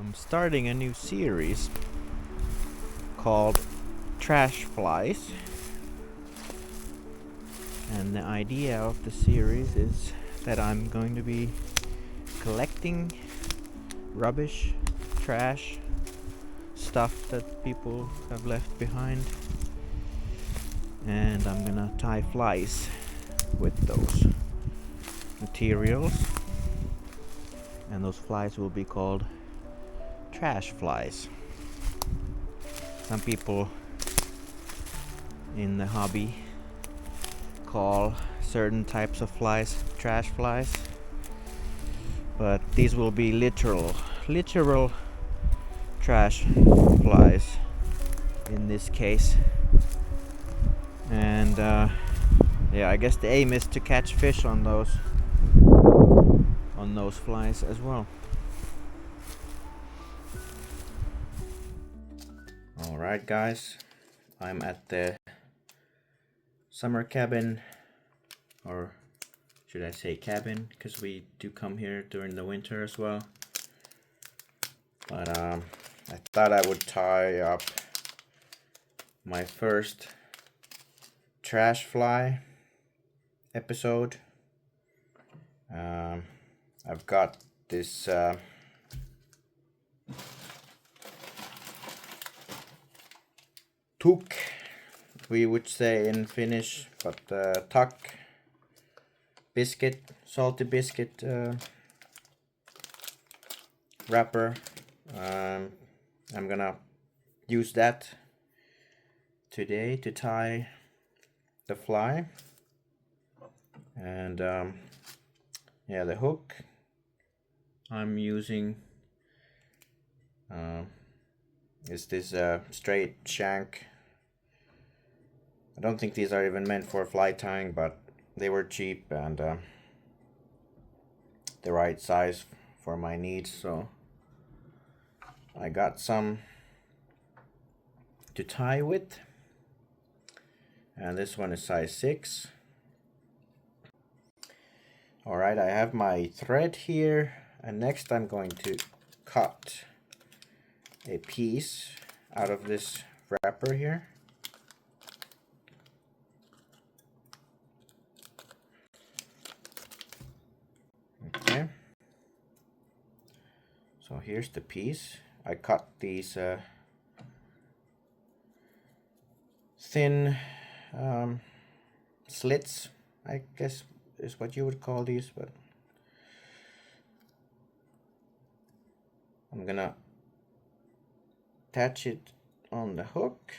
I'm starting a new series called Trash Flies, and the idea of the series is that I'm going to be collecting rubbish, trash, stuff that people have left behind, and I'm gonna tie flies with those materials, and those flies will be called trash flies. Some people in the hobby call certain types of flies trash flies, but these will be literal trash flies in this case. And yeah, I guess the aim is to catch fish on those flies as well. Alright guys, I'm at the summer cabin, or should I say cabin, because we do come here during the winter as well. But I thought I would tie up my first trash fly episode. I've got this TUC, we would say in Finnish, but TUC biscuit, salty biscuit wrapper. I'm gonna use that today to tie the fly, and yeah, the hook I'm using is this straight shank. I don't think these are even meant for fly tying, but they were cheap and the right size for my needs, so I got some to tie with, and this one is size 6. Alright, I have my thread here, and next I'm going to cut a piece out of this wrapper here. Okay, so here's the piece. I cut these thin slits, I guess is what you would call these, but I'm gonna attach it on the hook.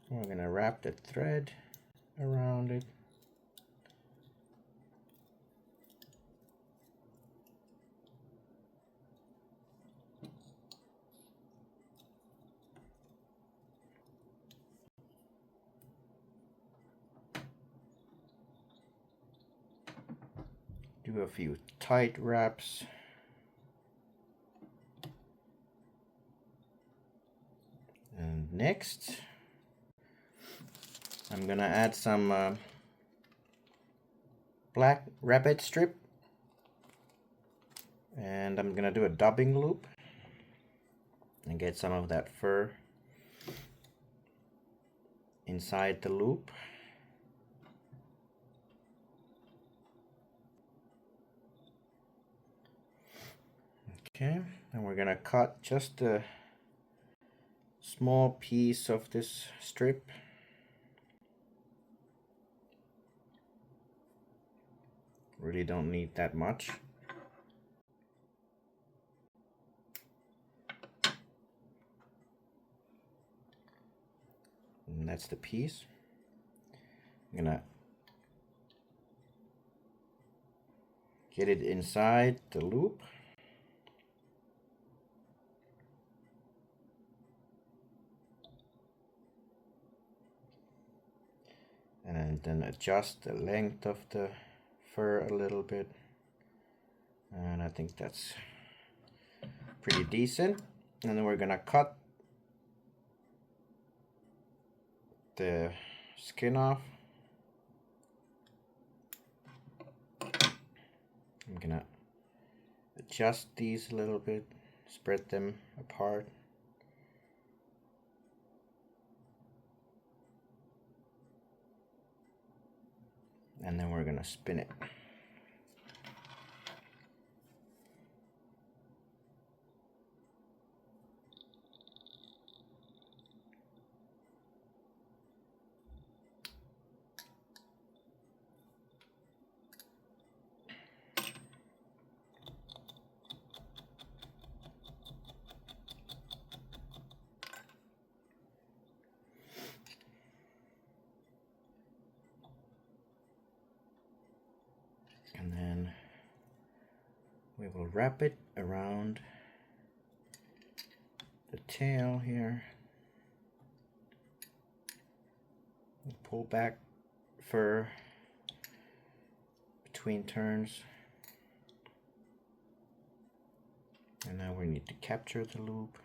We're gonna wrap the thread around it. Do a few tight wraps. And next, I'm gonna add some black rabbit strip, and I'm gonna do a dubbing loop and get some of that fur inside the loop. Okay, and we're gonna cut just a small piece of this strip. Really don't need that much. And that's the piece. I'm gonna get it inside the loop. And then adjust the length of the fur a little bit. And I think that's pretty decent. And then we're gonna cut the skin off. I'm gonna adjust these a little bit, spread them apart. And then we're gonna spin it. And then we will wrap it around the tail here. Pull back fur between turns. And now we need to capture the loop.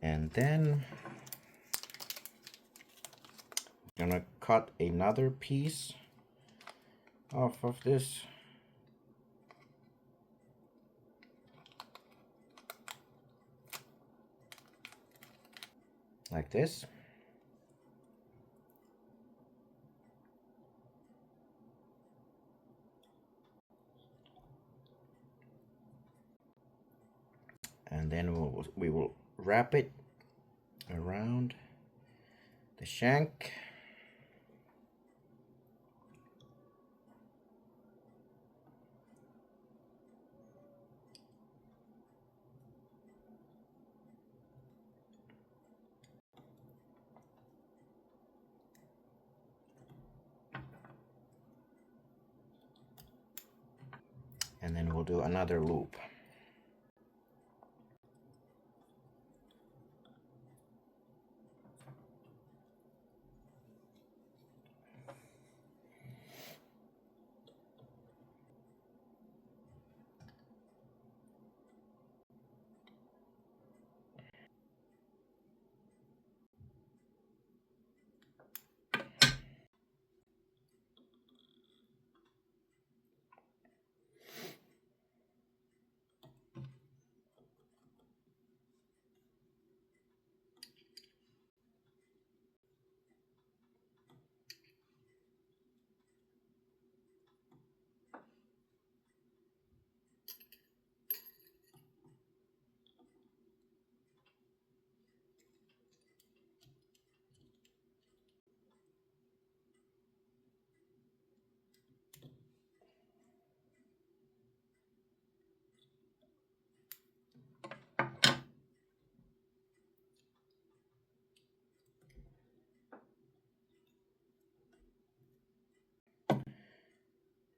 And then I'm gonna cut another piece off of this. Like this. And then we will wrap it around the shank. And then we'll do another loop.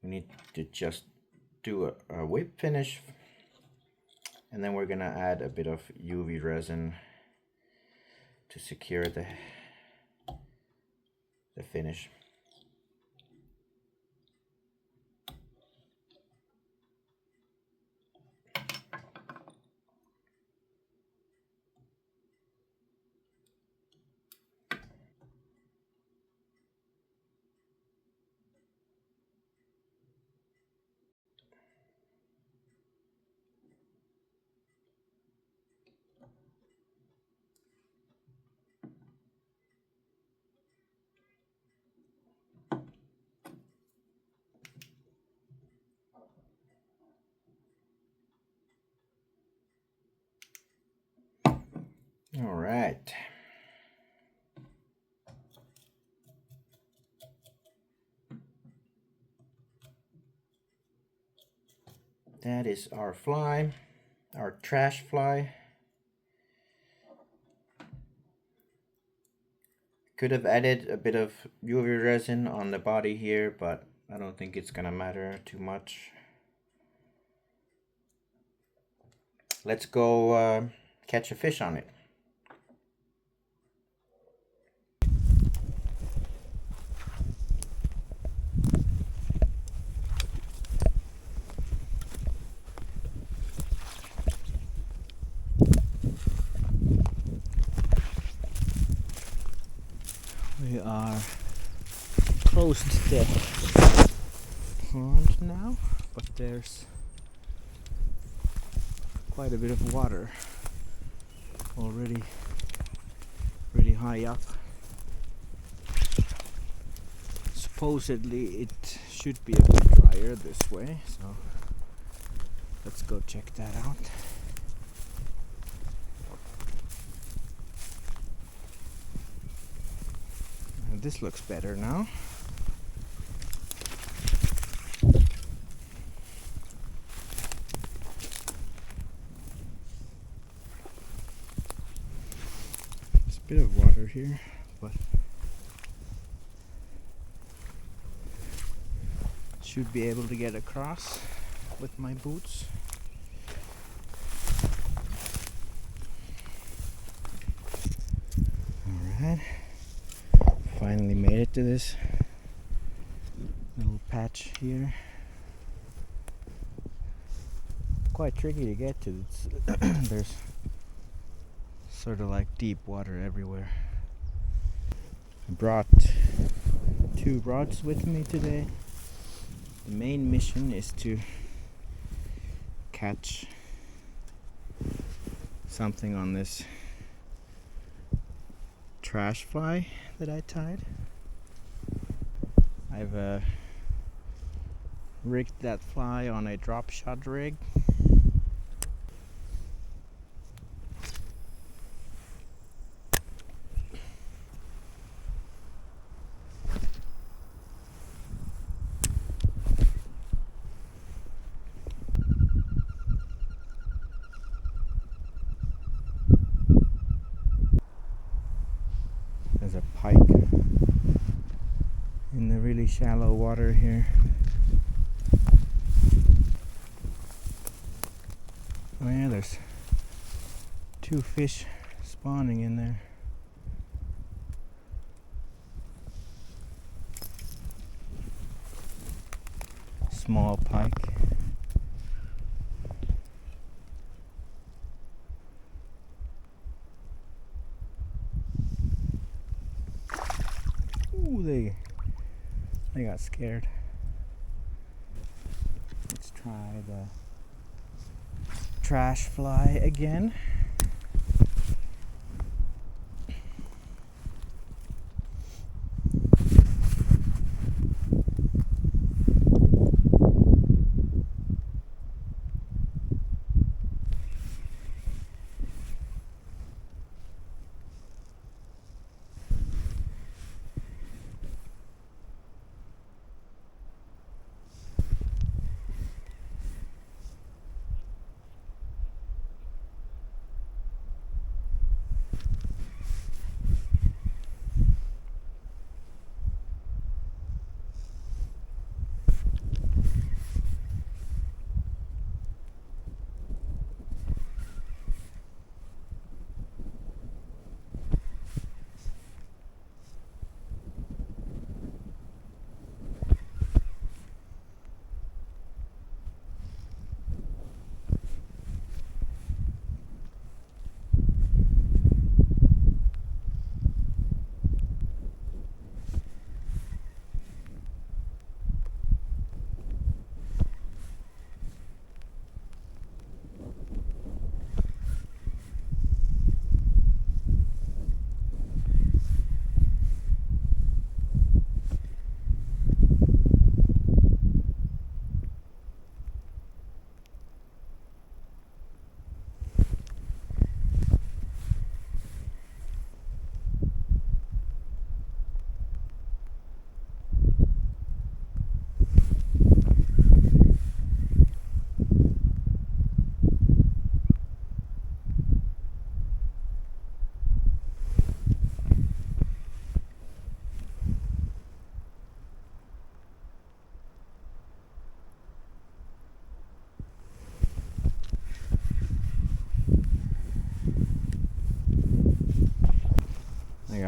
We need to just do a whip finish, and then we're gonna add a bit of UV resin to secure the finish. All right. That is our fly, our trash fly. Could have added a bit of UV resin on the body here, but I don't think it's gonna matter too much. Let's go catch a fish on it. We are close to the pond now, but there's quite a bit of water already really high up. Supposedly it should be a bit drier this way, so let's go check that out. This looks better now. There's a bit of water here, but should be able to get across with my boots. Alright. Finally made it to this little patch here. Quite tricky to get to. There's sort of like deep water everywhere. I brought 2 rods with me today. The main mission is to catch something on this trash fly that I tied. I've rigged that fly on a drop shot rig. There's a pike in the really shallow water here. Oh yeah, there's 2 fish spawning in there. Small pike. Ooh, they got scared. Let's try the trash fly again.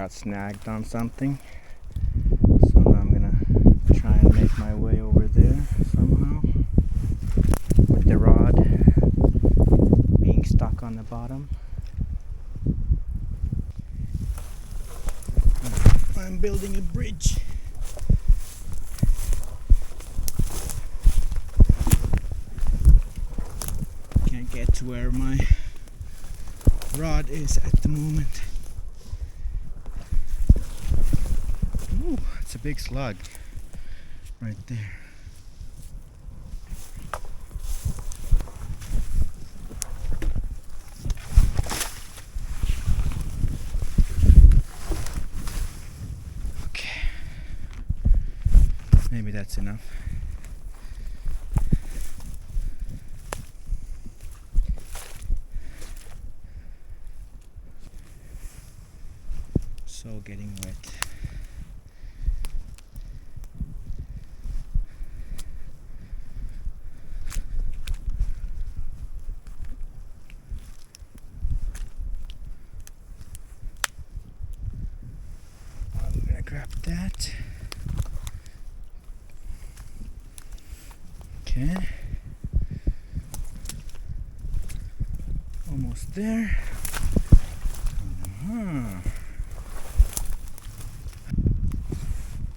got snagged on something. So now I'm gonna try and make my way over there somehow with the rod being stuck on the bottom. I'm building a bridge. Can't get to where my rod is at the moment. Ooh, it's a big slug right there. Okay, maybe that's enough. So getting wet. I'm gonna grab that. Okay. Almost there.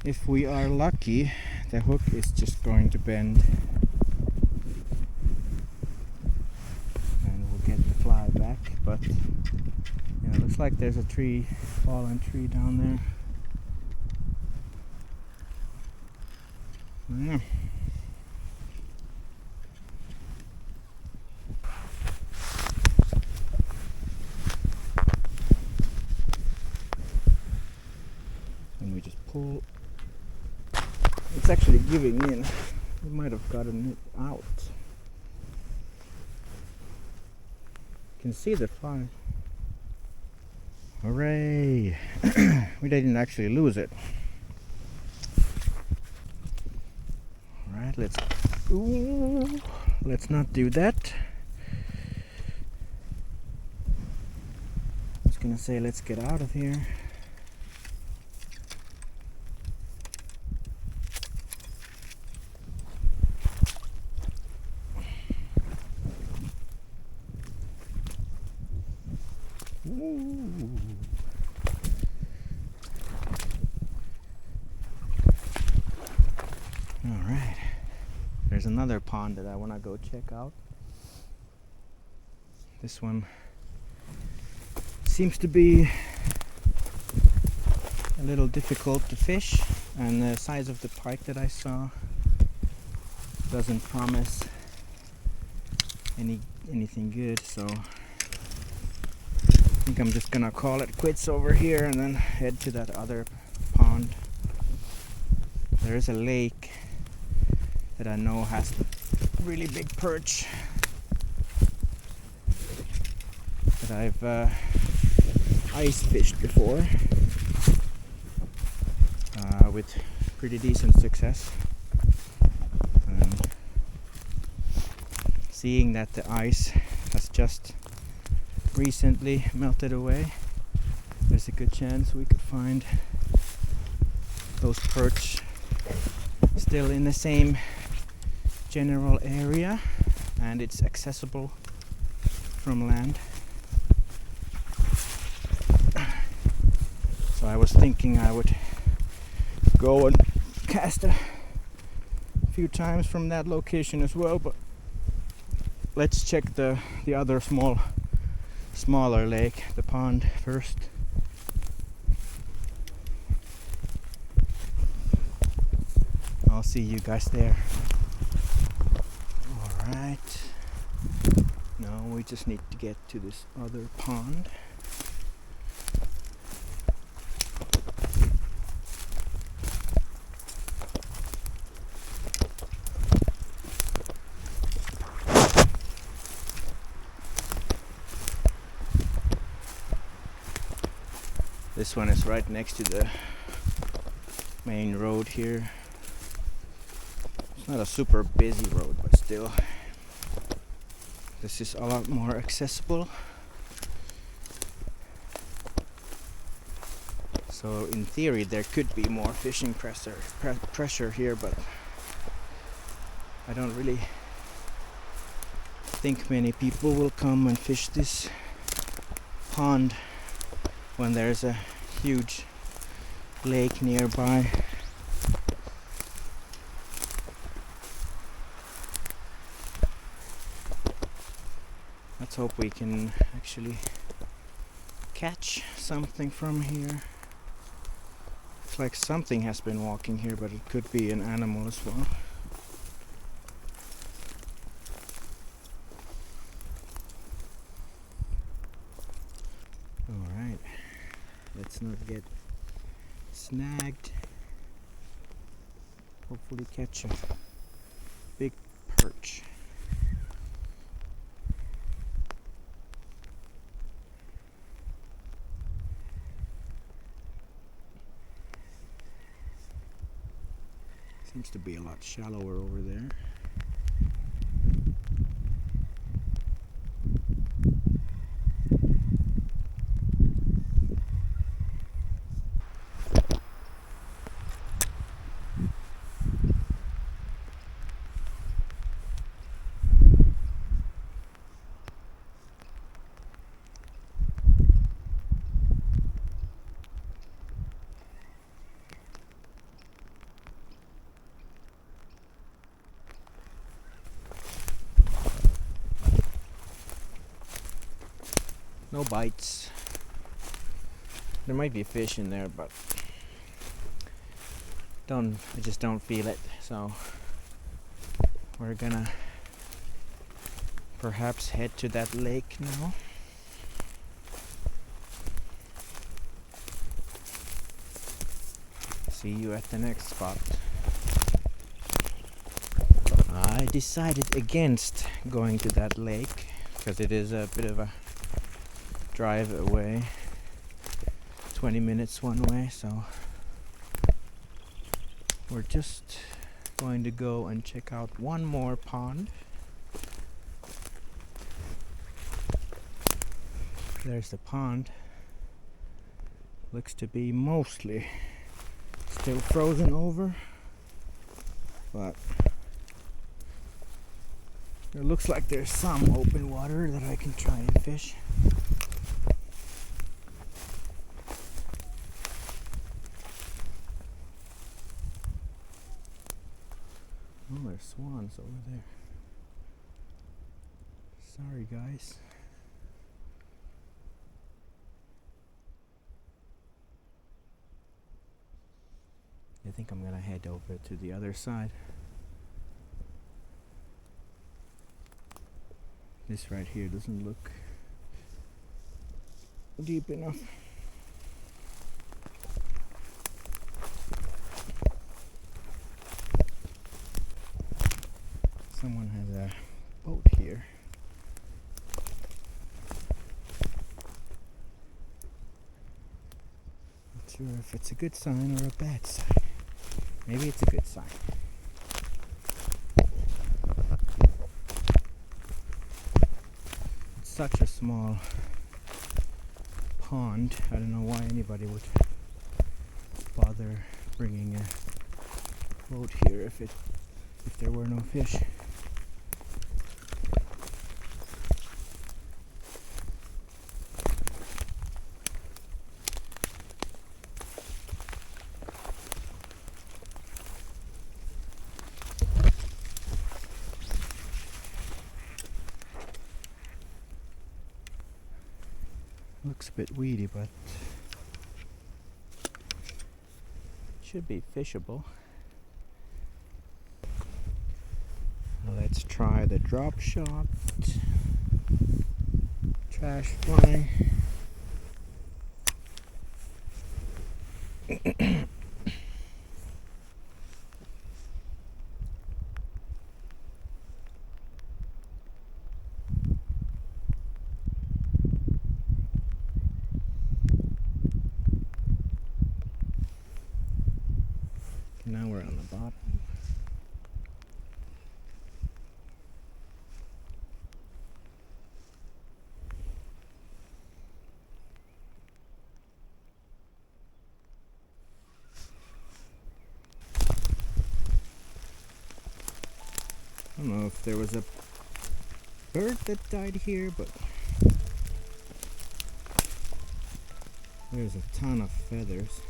If we are lucky, the hook is just going to bend and we'll get the fly back, but yeah, it looks like there's a tree, fallen tree down there. Yeah. And we just pull. It's actually giving in. We might have gotten it out. You can see the fly. Hooray! We didn't actually lose it. Alright, let's not do that. I was gonna say let's get out of here. Alright, there's another pond that I want to go check out. This one seems to be a little difficult to fish, and the size of the pike that I saw doesn't promise anything good, so I think I'm just gonna call it quits over here and then head to that other pond. There is a lake that I know has really big perch that I've ice fished before with pretty decent success. Seeing that the ice has just recently melted away, there's a good chance we could find those perch still in the same general area, and it's accessible from land. So I was thinking I would go and cast a few times from that location as well, but let's check the other smaller lake, the pond, first. I'll see you guys there. Alright. Now we just need to get to this other pond. This one is right next to the main road here. It's not a super busy road, but still, this is a lot more accessible. So in theory there could be more fishing pressure here, but I don't really think many people will come and fish this pond when there's a huge lake nearby. Let's hope we can actually catch something from here. Looks like something has been walking here, but it could be an animal as well. Alright, let's not get snagged. Hopefully catch a big perch. Seems to be a lot shallower over there. No bites. There might be fish in there, but I just don't feel it. So we're gonna perhaps head to that lake now. See you at the next spot. I decided against going to that lake because it is a bit of a drive away, 20 minutes one way, so we're just going to go and check out one more pond. There's the pond. Looks to be mostly still frozen over, but it looks like there's some open water that I can try and fish. Oh, there's swans over there. Sorry, guys. I think I'm gonna head over to the other side. This right here doesn't look deep enough. Someone has a boat here. Not sure if it's a good sign or a bad sign. Maybe it's a good sign. It's such a small pond. I don't know why anybody would bother bringing a boat here if there were no fish. Looks a bit weedy, but should be fishable. Let's try the drop shot. Trash fly. Now we're on the bottom. I don't know if there was a bird that died here, but there's a ton of feathers.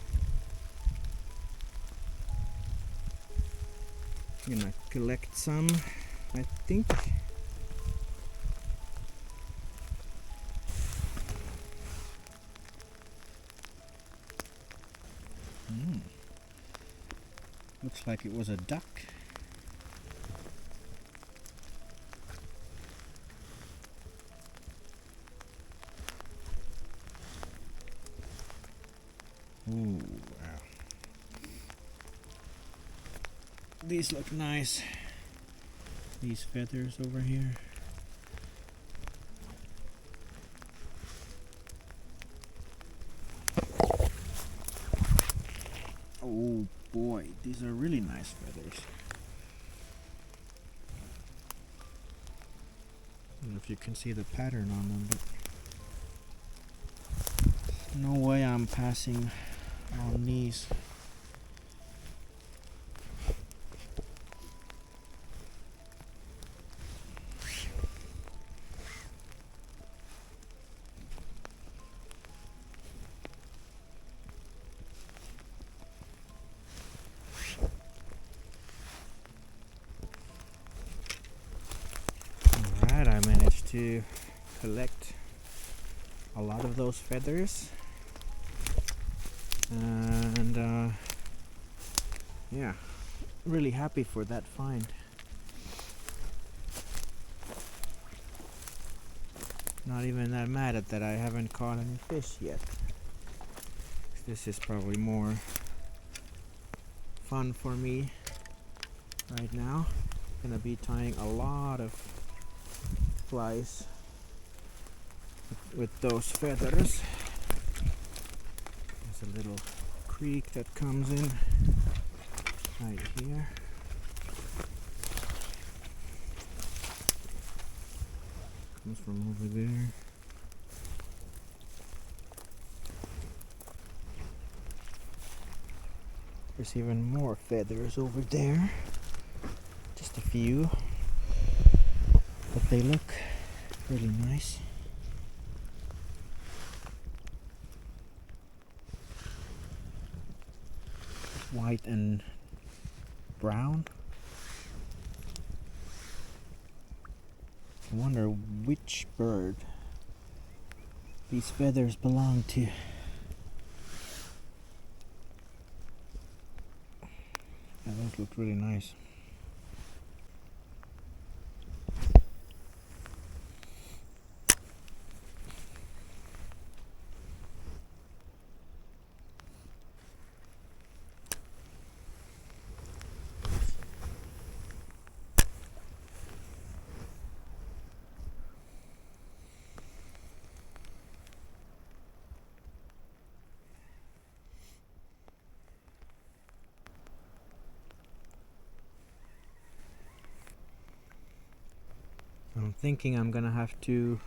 I'm gonna collect some, I think. Looks like it was a duck. Ooh, wow. These look nice. These feathers over here. Oh boy, these are really nice feathers. I don't know if you can see the pattern on them, but no way I'm passing on these. Alright, I managed to collect a lot of those feathers. And yeah, really happy for that find. Not even that mad at that I haven't caught any fish yet. This is probably more fun for me right now. Gonna be tying a lot of flies with those feathers. There's a little creek that comes in right here. Comes from over there. There's even more feathers over there. Just a few. But they look really nice. White and brown. I wonder which bird these feathers belong to. Yeah, those look really nice. I'm thinking I'm gonna have to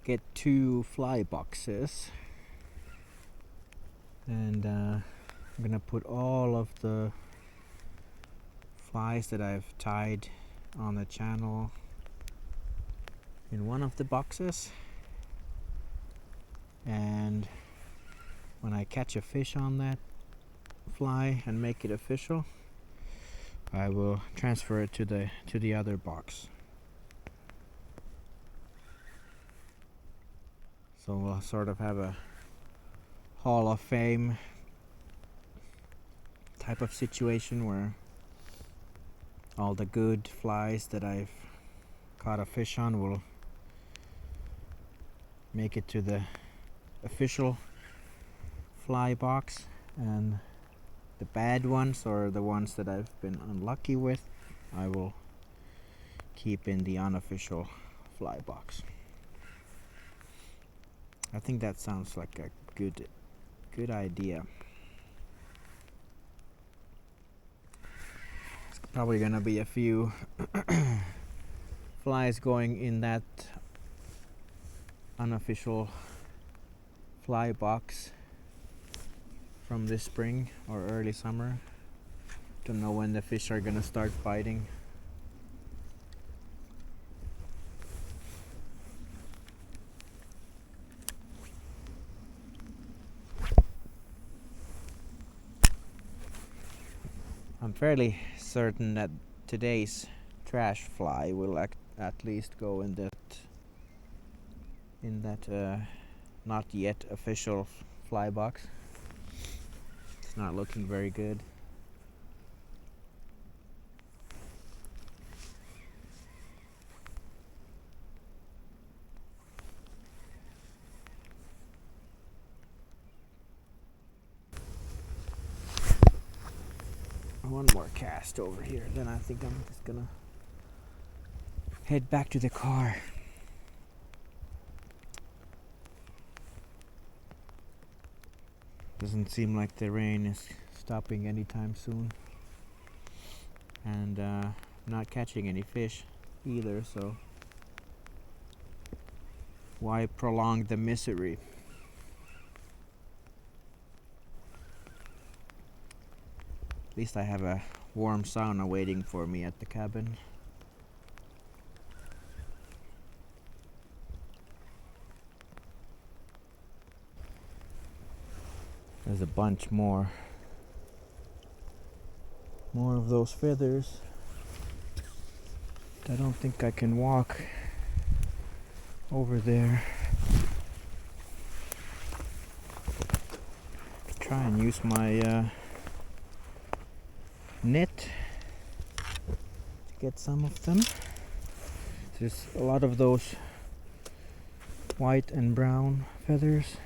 get 2 fly boxes, and I'm gonna put all of the flies that I've tied on the channel in one of the boxes, and when I catch a fish on that fly and make it official, I will transfer it to the other box. So we'll sort of have a Hall of Fame type of situation where all the good flies that I've caught a fish on will make it to the official fly box, and the bad ones, or the ones that I've been unlucky with, I will keep in the unofficial fly box. I think that sounds like a good idea. It's probably gonna be a few flies going in that unofficial fly box from this spring or early summer. Don't know when the fish are gonna start biting. I'm fairly certain that today's trash fly will at least go in that not yet official fly box. It's not looking very good. One more cast over here, then I think I'm just gonna head back to the car. Doesn't seem like the rain is stopping anytime soon, and not catching any fish either, so why prolong the misery? At least I have a warm sauna waiting for me at the cabin. There's a bunch more of those feathers. I don't think I can walk over there. Try and use my net to get some of them. There's a lot of those white and brown feathers.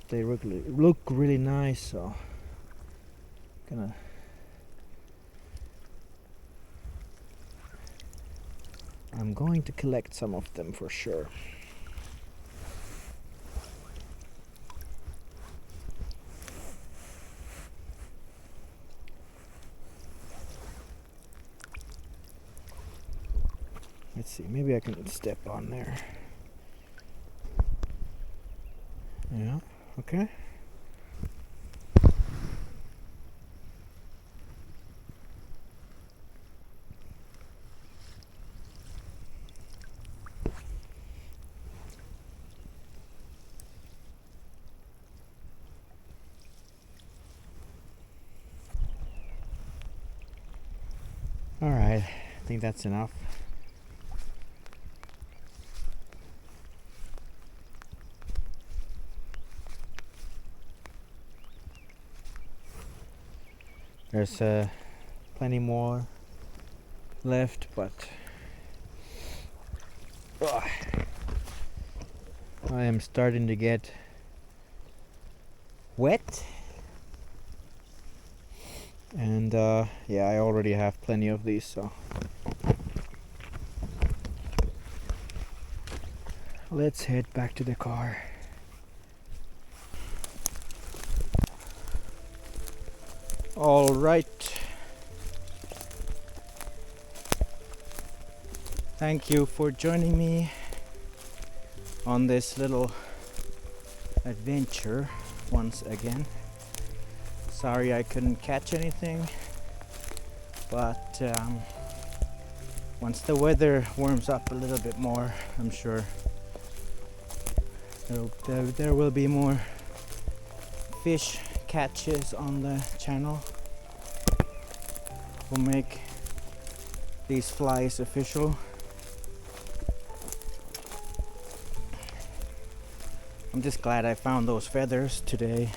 They look really nice, so I'm going to collect some of them for sure. Let's see, maybe I can step on there. Yeah, okay. All right, I think that's enough. There's plenty more left, but I am starting to get wet, and yeah, I already have plenty of these, so let's head back to the car. All right. Thank you for joining me on this little adventure once again. Sorry I couldn't catch anything, but once the weather warms up a little bit more, I'm sure there will be more fish catches on the channel. We'll make these flies official. I'm just glad I found those feathers today.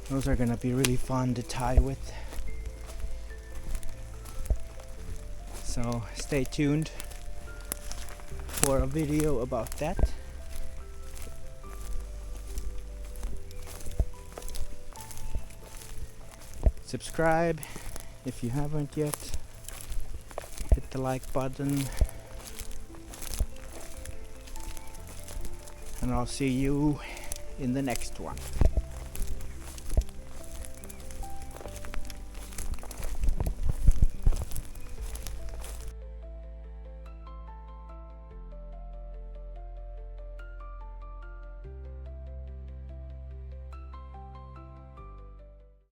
Those are gonna be really fun to tie with. So stay tuned for a video about that. Subscribe if you haven't yet. Hit the like button. And I'll see you in the next one.